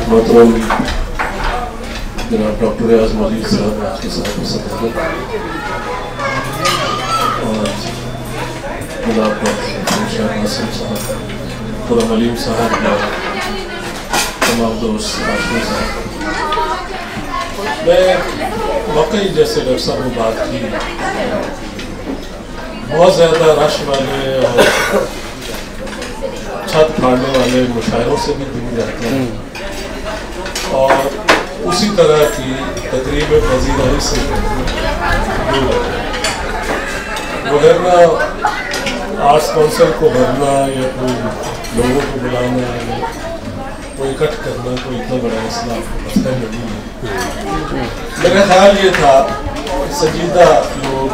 मोहतरम जनाब डॉक्टर रियाज मजीद साहब आपके साथ सदाकत और जनाब डॉक्टर शाह नासिर साहब, खुरम अलीम साहब और तमाम दोस्त आशमी साहब, मैं वाकई जैसे डॉक्टर साहब ने बात की, बहुत ज़्यादा रश वाले और छत फाड़ने वाले मुशायरों से भी दूर रहते हैं और उसी तरह की तकरीब पजीराई से दूर रहते हैं। वगैरह आर्ट्स काउंसिल को भरना या कोई लोगों को बुलाना या कोई इकट्ठ करना कोई इतना बड़ा मसला मसला नहीं है। मेरा ख्याल ये था कि संजीदा लोग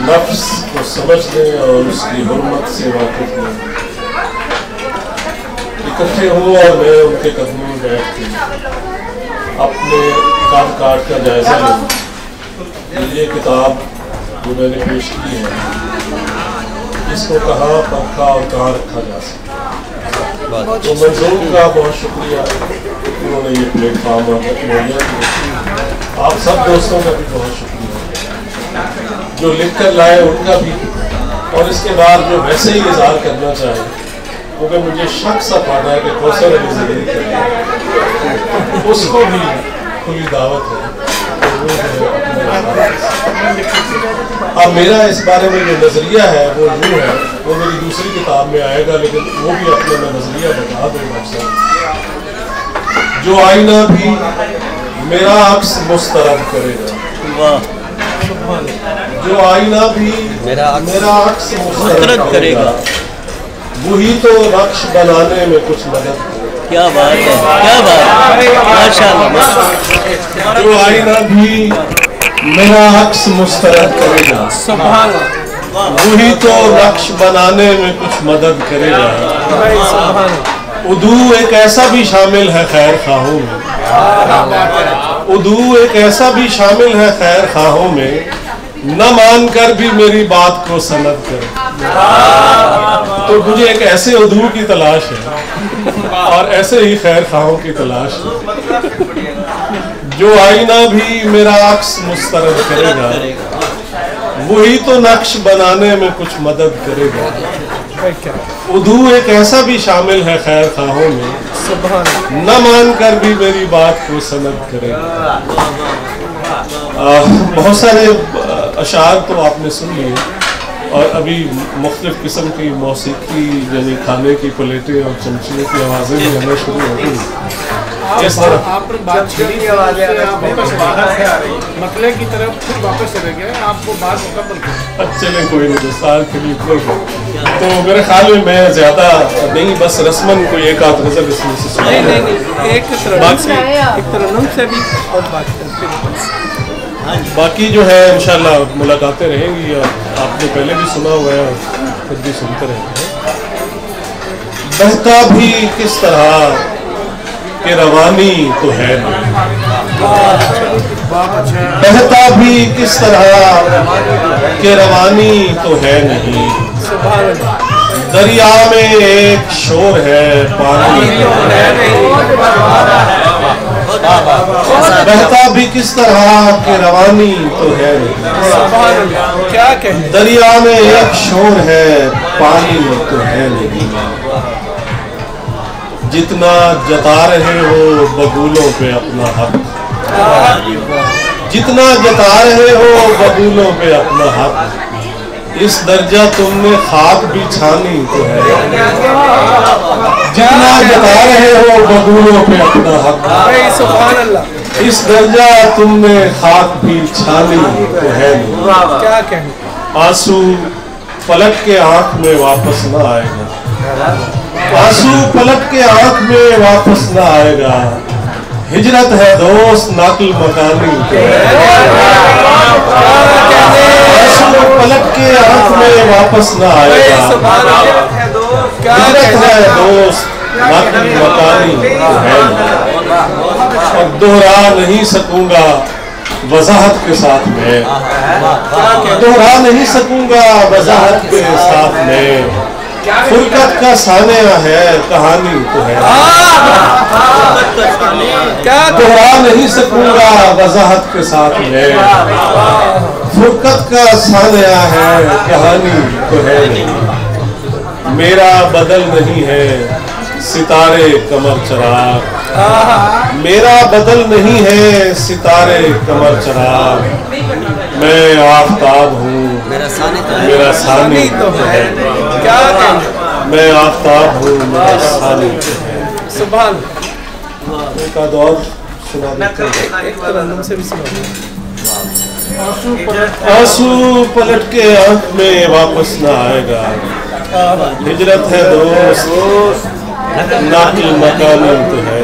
नफ्स को समझने और उसकी हुर्मत से वाकिफ हों, इकट्ठे हों और मैं उनके कदमों में बैठ के अपने काट का जायज़ा लूँ। ये किताब जो मैंने पेश की है, इसको कहाँ परखा और कहाँ रखा जा सकता है। तो मंजूर का बहुत शुक्रिया, उन्होंने ये प्लेटफॉर्म मुहैया किया। आप सब दोस्तों का भी बहुत शुक्रिया जो लिख कर लाए, उनका भी, और इसके बाद जो वैसे ही इज़हार करना चाहे, क्योंकि मुझे शक सा पाना है कि कौसर अली ज़रूरी करें, उसको भी खुली दावत है। अब मेरा इस बारे में जो नज़रिया है वो यूँ है, वो मेरी दूसरी किताब में आएगा, लेकिन वो भी अपना मैं नज़रिया बता दूँ। जो आईना भी मेरा अक्स मुस्तरद करेगा, जो आईना भी मेरा अक्स मुस्तरद करेगा, वही तो नक्श बनाने में कुछ मदद करेगा। क्या बात है, क्या बात है, माशाअल्लाह। जो आईना भी मेरा अक्स मुस्तरद करेगा, वही तो नक्श बनाने में कुछ मदद करेगा। उदू एक ऐसा भी शामिल है खैर खाहों में, उदू एक ऐसा भी शामिल है खैर खाहों में, न मानकर भी मेरी बात को सनद करे। तो मुझे एक ऐसे उदू की तलाश है और ऐसे ही खैर खाहों की तलाश है। जो आईना भी मेरा अक्स मुस्तरद करेगा, वही तो नक्श बनाने में कुछ मदद करेगा। उदू एक ऐसा भी शामिल है खैर खाहों में, न मानकर भी मेरी बात को सनद करेगा। बहुत सारे अशार तो आपने सुन लिए और अभी मुख्तलिफ किस्म की मौसीकी यानी खाने की प्लेटें और चमचियों की आवाज़ें भी हमें शुरू हो गई। इस तरह मसले की तरफ फिर वापस चले गए, आपको बात मुकम्मल चले कोई नहीं, दोस्तार के लिए तो मेरे ख्याल में मैं ज़्यादा नहीं, बस रस्मन को एक आध गज़ल इसमें से सुना एक तरन्नुम से भी और बाकी जो है इंशाल्लाह मुलाकातें रहेंगी और आपने पहले भी सुना हुआ है और खुद भी सुनते रहेंगे। बहता भी किस तरह के रवानी तो है नहीं, बहता भी किस तरह के रवानी तो है नहीं, दरिया में एक शोर है पानी तो है नहीं, बहता भी किस तरह के रवानी तो है नहीं, क्या कहें, दरिया में एक शोर है पानी तो है नहीं। जितना जता रहे हो बबूलों पे अपना हक, जितना जता रहे हो बबूलों पे अपना हक, इस दर्जा तुमने खाक भी छानी तो है। जितना जता रहे हो बबूलों पे अपना हक, इस दर्जा तुमने खाक भी छानी तो है नहीं। क्या कहें, आंसू पलट के आंख में वापस न आएगा, आंसू पलट के आंख में वापस न आएगा, हिजरत है दोस्त नाकिल मकानी तो है। आंसू पलट के आंख में वापस न आएगा, हिजरत है दोस्त नाकिल मकानी तो है। और दोहरा नहीं सकूंगा वजाहत के साथ में, दोहरा नहीं सकूंगा वजाहत के साथ में, फुरकत का सानिया है कहानी तो है। दोहरा नहीं सकूंगा वजाहत के साथ में, फुरकत का सानिया है कहानी तो है नहीं। मेरा बदल नहीं है सितारे कमर चराग, मेरा बदल नहीं है सितारे कमर चराग। मैं आफताब हूँ मेरा सानी तो है, क्या मैं आफताब हूँ मेरा सानी तो है। सुभान एक आध और सुना देते हैं। एक तरन्नुम से भी सुना। आंसू पलट के आंख में वापस ना आएगा, हिजरत है दोस्त नाकिल मकान तो है।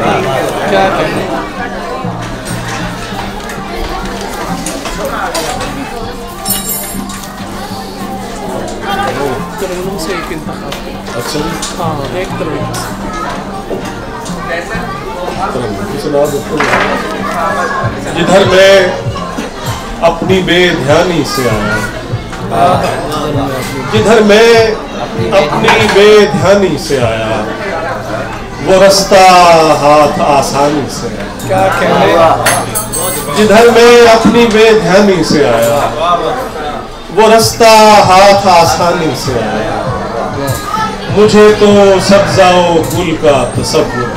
क्या कहने तरन्नुम से एक इंतखाब। अच्छा हाँ एक तरन्नुम सुना देते हैं। जिधर मैं अपनी बेध्यानी से आया, जिधर मैं अपनी बेध्यानी से आया, वो रास्ता हाथ आसानी से आया। क्या कहने जिधर मैं अपनी बेध्यानी से आया, वो रास्ता हाथ आसानी से आया। मुझे तो सब्जाओ गुल का तसव्वुर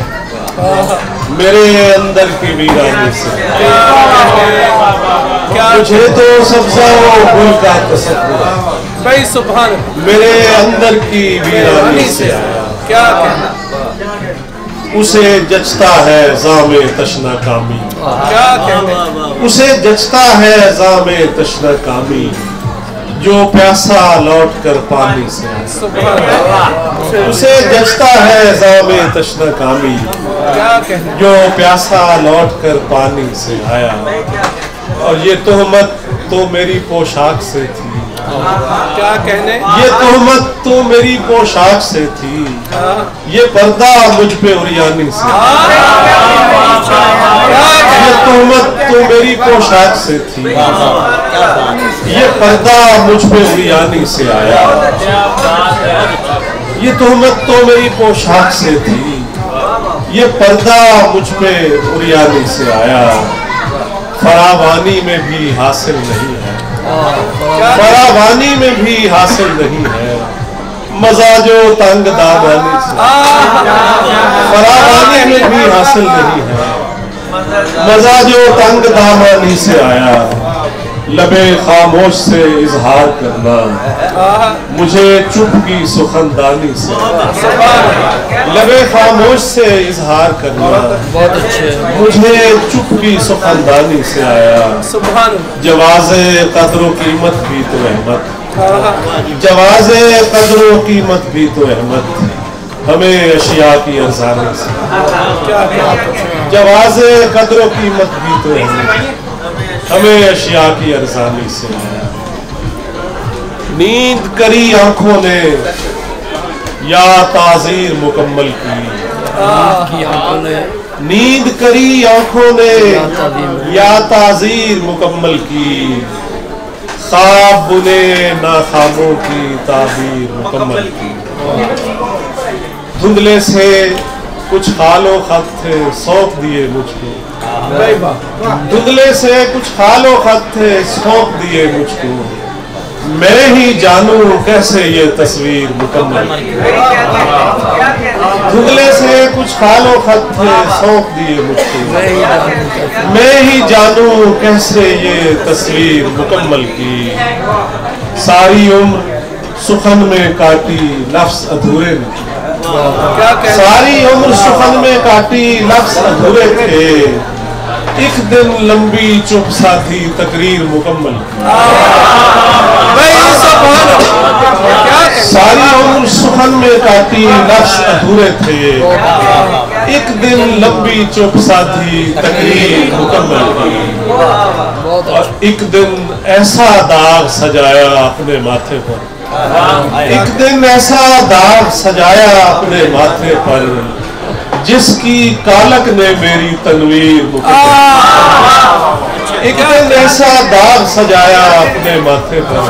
मेरे अंदर की वीरानी से, मुझे तो सब्जाओ गुल का तसव्वुर भाई सुभान मेरे अंदर की वीरानी से आया। क्या कहना उसे जचता है जामे तशना कामी, क्या कहने उसे जचता है जामे तशना कामी, जो प्यासा लौट कर पानी से आया। सुभान उसे जचता है जामे तशना कामी, क्या कहने जो प्यासा लौट कर पानी से आया। और ये तोहमत तो मेरी पोशाक से थी, क्या कहने ये तोहमत तो मेरी पोशाक से थी, ये पर्दा मुझ पे उरियानी से, ये तोहमत तो मेरी पोशाक से थी, ये पर्दा मुझ पे उरियानी से आया। ये तोहमत तो मेरी पोशाक से थी, ये पर्दा मुझ पे उरियानी से आया। फरावानी में भी हासिल नहीं है, फरावानी में भी हासिल नहीं है, मजा जो तंग दामानी से, फरावानी में भी हासिल नहीं है, मजा जो तंग दामानी से आया। लबे खामोश से इजहार करना मुझे चुप की सुखनदानी से, लबे खामोश से इजहार करना बहुत अच्छे मुझे चुप की सुखनदानी से आया। सुभान जवाज़े कदरों कीमत भी तो अहमद, जवाज़े कदरों कीमत भी तो अहमद हमें अशिया की अरजानी से, जवाज़े कदरों कीमत भी तो अहमद हमें अशिया की अरजानी से आया। नींद करी आंखों ने या ताजीर मुकम्मल की, नींद करी आंखों ने या ताजीर मुकम्मल की, ख्वाब बुने नाखाबों की ताबीर मुकम्मल की। धुंधले से कुछ खालो खत थे सौंप दिए मुझको, धुंधले से कुछ खालो खत थे सौंप दिए मुझको, मैं ही जानूं कैसे ये तस्वीर मुकम्मल। धुंधले से कुछ खालो खत थे सौंप दिए मुझको, मैं ही जानूं कैसे ये तस्वीर मुकम्मल की। सारी उम्र सुखन में काटी लफ्ज अधूरे में, सारी उम्र सुखन में काटी लफ्ज अधूरे थे, एक दिन लंबी चुप सा थी तकरीर मुकम्मल की। सारी उम्र सुखन में काटी लफ्ज अधूरे थे, एक दिन लंबी चुप सा थी तकरीर मुकम्मल की। और एक दिन ऐसा दाग सजाया अपने माथे पर, एक दिन ऐसा दाग सजाया अपने माथे पर, जिसकी कालक ने मेरी तनवीर मुकम्मल। एक दिन ऐसा दाग सजाया अपने माथे पर,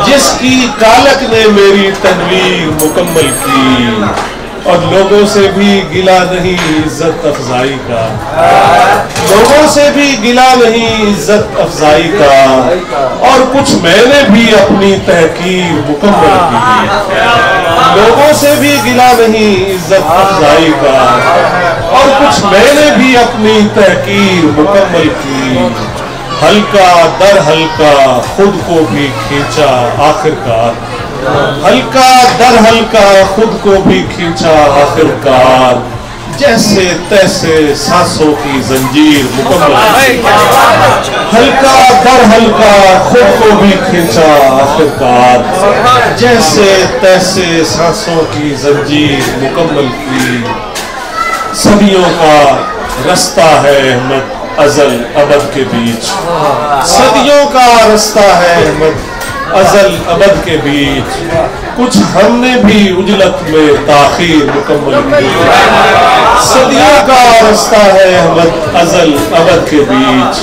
जिसकी कालक ने मेरी तनवीर मुकम्मल की। और लोगों से भी गिला नहीं इज्जत अफजाई का, लोगों से भी गिला नहीं इज्जत अफजाई का, और कुछ मैंने भी अपनी तहकीर मुकम्मल की, लोगों से भी गिला नहीं इज्जत अफजाई का, और कुछ मैंने भी अपनी तहकीर मुकम्मल की। हल्का दर हल्का खुद को भी खींचा आखिरकार, हल्का दर हल्का खुद को भी खींचा आखिरकार, जैसे तैसे सांसों की जंजीर मुकम्मल, हल्का दर हल्का खुद को भी खींचा आखिरकार, जैसे तैसे सांसों की जंजीर मुकम्मल की। सदियों का रास्ता है अहमद अजल अबद के बीच, सदियों का रास्ता है अहमद अजल अबद के बीच, कुछ हमने भी उजलत में ताखीर मुकम्मल की। सदियों का रास्ता है अहमद अजल अबद के बीच,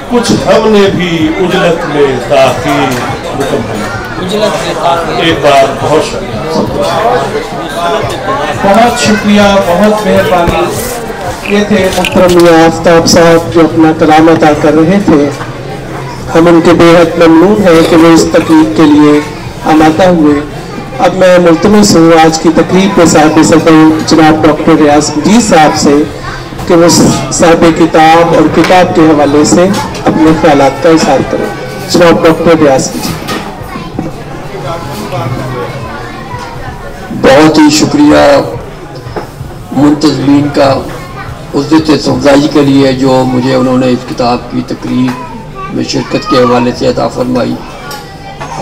कुछ हमने भी उजलत में ताखीर मुकम्मल की। एक बार बहुत शुक्रिया, बहुत मेहरबानी। ये थे मुहतरम आफ्ताब साहब जो अपना कलाम अदा कर रहे थे। हम उनके बेहद ममनून हैं कि वो इस तकरीब के लिए आमादा हुए। अब मैं मुल्तमस हूँ आज की तकरीब में साहब सफ़र जनाब डॉक्टर रियाज मजीद साहब से कि वो साहब किताब और किताब के हवाले से अपने ख्यालात का इज़हार करें। जनाब डॉक्टर रियाज मजीद। बहुत ही शुक्रिया मुंतज़मीन का उज़्ज़त अफ़ज़ाई के लिए जो मुझे उन्होंने इस किताब की तकरीब में शिरकत के हवाले से अता फरमाई,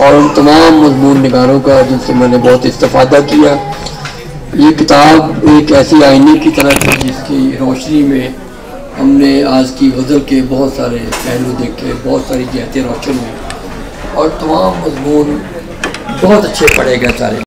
और उन तमाम मज़मून निगारों का जिनसे मैंने बहुत इस्तेफ़ादा किया। ये किताब एक ऐसी आईने की तरह थी जिसकी रोशनी में हमने आज की गज़ल के बहुत सारे पहलू देखे, बहुत सारी जहतें रोशन हुई, और तमाम मज़मून बहुत अच्छे पढ़े गए सारे।